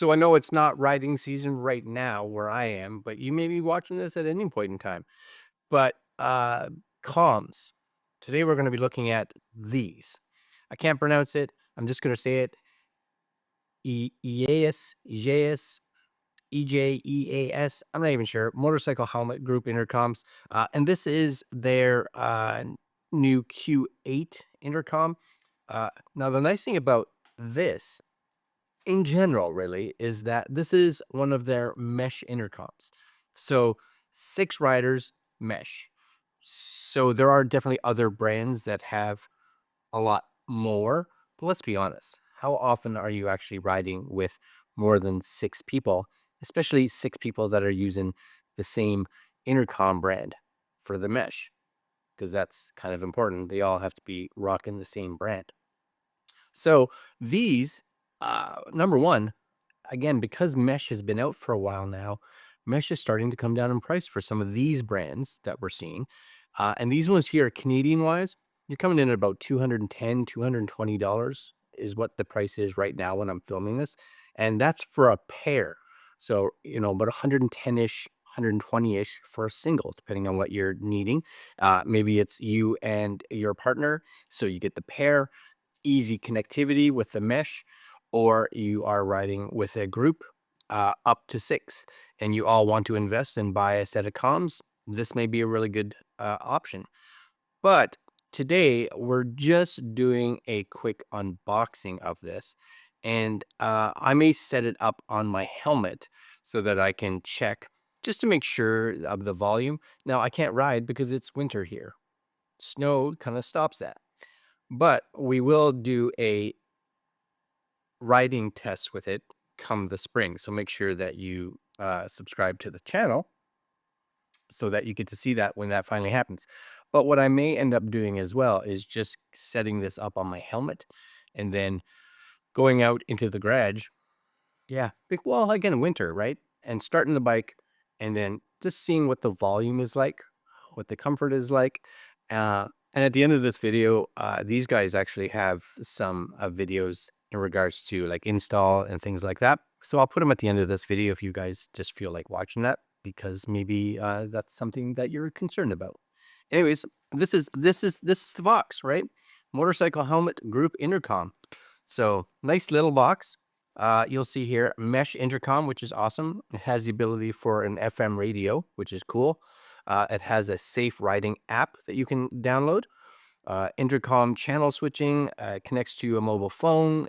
So I know it's not riding season right now where I am, but you may be watching this at any point in time. But comms. Today we're going to be looking at these. I can't pronounce it. I'm just going to say it. Ejeas, EJEAS. I'm not even sure. Motorcycle helmet group intercoms. And this is their new Q8 intercom. Now the nice thing about this in general, really, is that this is one of their mesh intercoms. So 6 riders mesh. So there are definitely other brands that have a lot more. But let's be honest. How often are you actually riding with more than 6 people, especially 6 people that are using the same intercom brand for the mesh? Because that's kind of important. They all have to be rocking the same brand. So these, number one, again, because mesh has been out for a while now, mesh is starting to come down in price for some of these brands that we're seeing. And these ones here, Canadian wise, you're coming in at about $210, $220 is what the price is right now when I'm filming this. And that's for a pair. So, about 110-ish, 120-ish for a single, depending on what you're needing. Maybe it's you and your partner. So you get the pair, easy connectivity with the mesh, or you are riding with a group up to 6 and you all want to invest and buy a set of comms, this may be a really good option. But today we're just doing a quick unboxing of this, and I may set it up on my helmet so that I can check just to make sure of the volume. Now I can't ride because it's winter here. Snow kind of stops that. But we will do a riding test with it come the spring. So make sure that you subscribe to the channel so that you get to see that when that finally happens. But what I may end up doing as well is just setting this up on my helmet and then going out into the garage. Yeah. Well, again, winter, right? And starting the bike and then just seeing what the volume is like, what the comfort is like. And at the end of this video, these guys actually have some videos in regards to like install and things like that. So I'll put them at the end of this video if you guys just feel like watching that, because maybe that's something that you're concerned about. Anyways, this is the box, right? Motorcycle helmet group intercom. So nice little box. You'll see here mesh intercom, which is awesome. It has the ability for an FM radio, which is cool. It has a safe riding app that you can download. Intercom channel switching, connects to a mobile phone.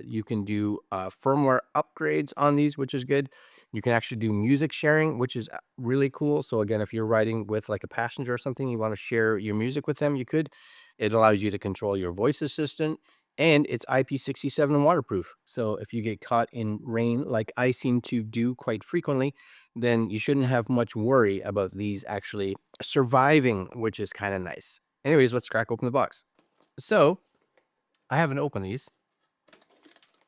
You can do firmware upgrades on these, which is good. You can actually do music sharing, which is really cool. So again, if you're riding with like a passenger or something, you want to share your music with them, you could. It allows you to control your voice assistant, and it's IP67 waterproof. So if you get caught in rain, like I seem to do quite frequently, then you shouldn't have much worry about these actually surviving, which is kind of nice. Anyways, let's crack open the box. So I haven't opened these,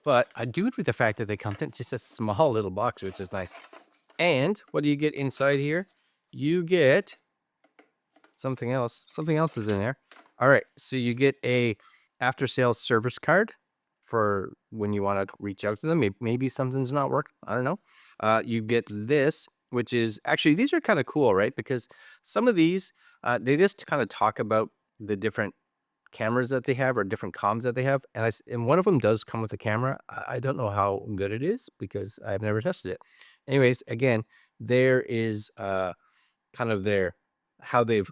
but I do agree with the fact that they come in just a small little box, which is nice. And what do you get inside here? You get something else. Something else is in there. All right. So you get a after sales service card for when you want to reach out to them. Maybe something's not working. I don't know. You get this, which is actually, these are kind of cool, right? Because some of these, they just kind of talk about the different cameras that they have or different comms that they have. And one of them does come with a camera. I don't know how good it is because I've never tested it. Anyways, again, there is kind of their how they've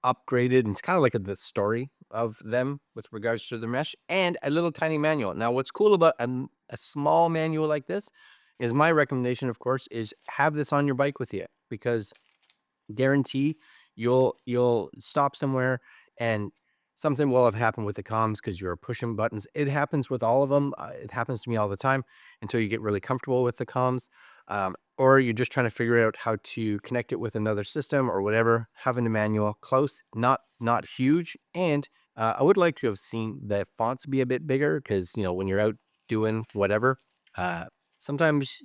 upgraded, and it's kind of like the story of them with regards to the mesh and a little tiny manual. Now, what's cool about a small manual like this is my recommendation, of course, is have this on your bike with you, because guarantee you'll stop somewhere and something will have happened with the comms because you're pushing buttons. It happens with all of them. It happens to me all the time until you get really comfortable with the comms, or you're just trying to figure out how to connect it with another system or whatever. Having the manual close, not huge. And I would like to have seen the fonts be a bit bigger, because when you're out doing whatever, uh, sometimes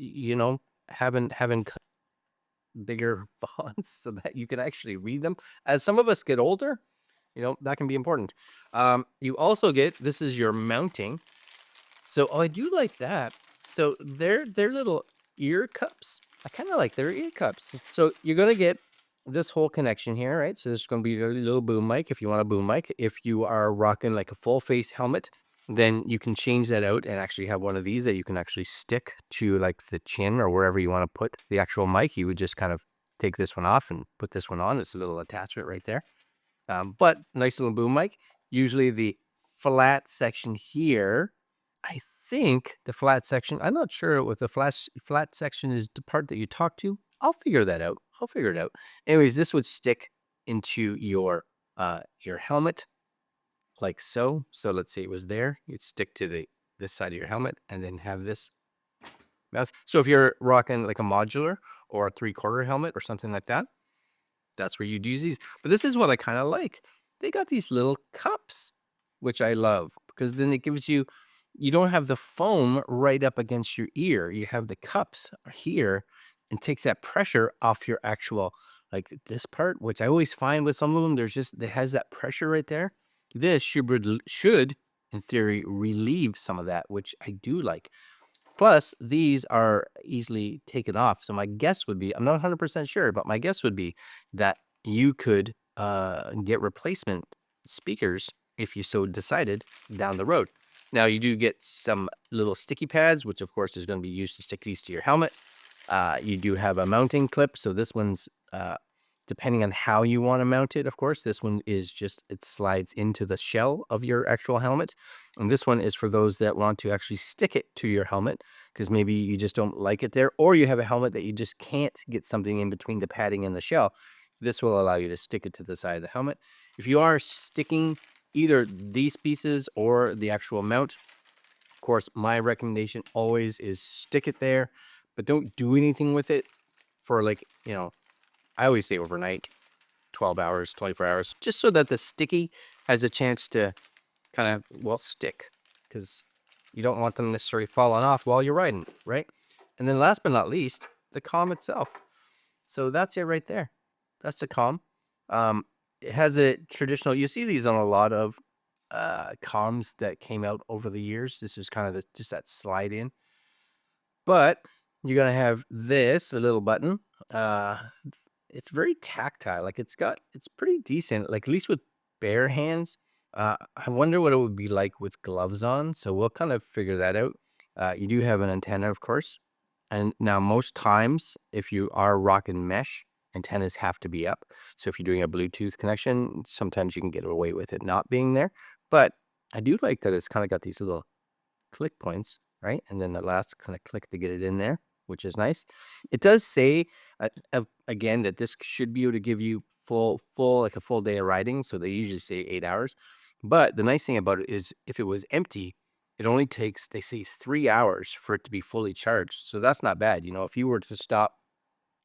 having bigger fonts so that you can actually read them. As some of us get older, that can be important. You also get, this is your mounting. So, oh, I do like that. So they're little ear cups. I kind of like their ear cups. So you're gonna get this whole connection here, right? So this is gonna be your little boom mic if you want a boom mic. If you are rocking like a full face helmet, then you can change that out and actually have one of these that you can actually stick to like the chin or wherever you want to put the actual mic. You would just kind of take this one off and put this one on. It's a little attachment right there. But nice little boom mic. Usually the flat section here, I think the flat section, I'm not sure what the flat section is the part that you talk to. I'll figure that out. I'll figure it out. Anyways, this would stick into your helmet like so. So let's say it was there. You'd stick to this side of your helmet and then have this mouth. So if you're rocking like a modular or a 3/4 helmet or something like that, that's where you'd use these. But this is what I kind of like. They got these little cups, which I love because then it gives you, you don't have the foam right up against your ear. You have the cups here and takes that pressure off your actual, like this part, which I always find with some of them, there's just, it has that pressure right there. This should in theory relieve some of that, which I do like. Plus, these are easily taken off. So my guess would be, I'm not 100% sure, but my guess would be that you could get replacement speakers if you so decided down the road. Now, you do get some little sticky pads, which of course is going to be used to stick these to your helmet. You do have a mounting clip. So this one's, depending on how you want to mount it, of course, this one is just, it slides into the shell of your actual helmet. And this one is for those that want to actually stick it to your helmet because maybe you just don't like it there, or you have a helmet that you just can't get something in between the padding and the shell. This will allow you to stick it to the side of the helmet. If you are sticking either these pieces or the actual mount, of course, my recommendation always is stick it there, but don't do anything with it for like, I always say overnight, 12 hours, 24 hours, just so that the sticky has a chance to kind of, well, stick, because you don't want them necessarily falling off while you're riding, right? And then last but not least, the comm itself. So that's it right there. That's the comm. It has a traditional, you see these on a lot of comms that came out over the years. This is kind of just that slide in. But you're going to have this, a little button. It's very tactile. Like it's pretty decent, like at least with bare hands. I wonder what it would be like with gloves on. So we'll kind of figure that out. You do have an antenna, of course. And now most times, if you are rocking mesh, antennas have to be up. So if you're doing a Bluetooth connection, sometimes you can get away with it not being there. But I do like that it's kind of got these little click points, right? And then the last kind of click to get it in there, which is nice. It does say, again, that this should be able to give you like a full day of riding. So they usually say 8 hours. But the nice thing about it is if it was empty, it only takes, they say 3 hours for it to be fully charged. So that's not bad. If you were to stop,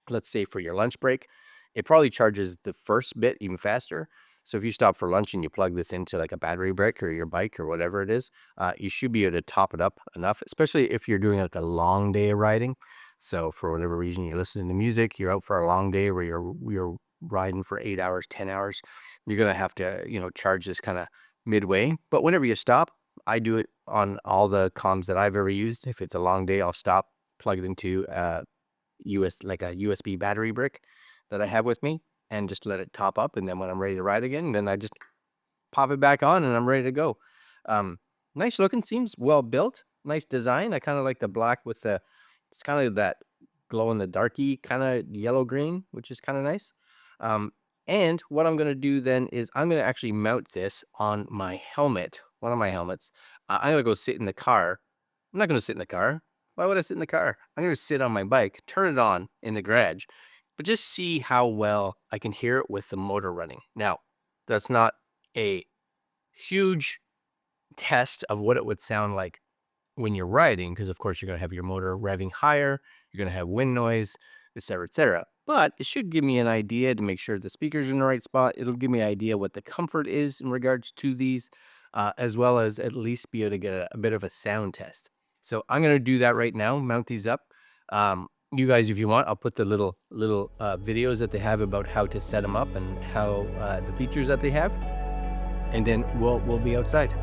let's say for your lunch break, it probably charges the first bit even faster. So if you stop for lunch and you plug this into like a battery brick or your bike or whatever it is, you should be able to top it up enough, especially if you're doing like a long day of riding. So for whatever reason, you're listening to music, you're out for a long day where you're riding for 8 hours, 10 hours, you're going to have to, charge this kind of midway. But whenever you stop, I do it on all the comms that I've ever used. If it's a long day, I'll stop, plug it into like a USB battery brick that I have with me and just let it top up. And then when I'm ready to ride again, then I just pop it back on and I'm ready to go. Nice looking, seems well built, nice design. I kind of like the black with it's kind of that glow in the darky kind of yellow green, which is kind of nice. And what I'm going to do then is I'm going to actually mount this on my helmet, one of my helmets. I'm going to go sit in the car. I'm not going to sit in the car. Why would I sit in the car? I'm going to sit on my bike, turn it on in the garage, but just see how well I can hear it with the motor running. Now, that's not a huge test of what it would sound like when you're riding, because of course you're going to have your motor revving higher, you're going to have wind noise, etc., etc. But it should give me an idea to make sure the speaker's in the right spot. It'll give me an idea what the comfort is in regards to these, as well as at least be able to get a bit of a sound test. So I'm going to do that right now, mount these up. You guys, if you want, I'll put the little videos that they have about how to set them up and how the features that they have. And then we'll be outside.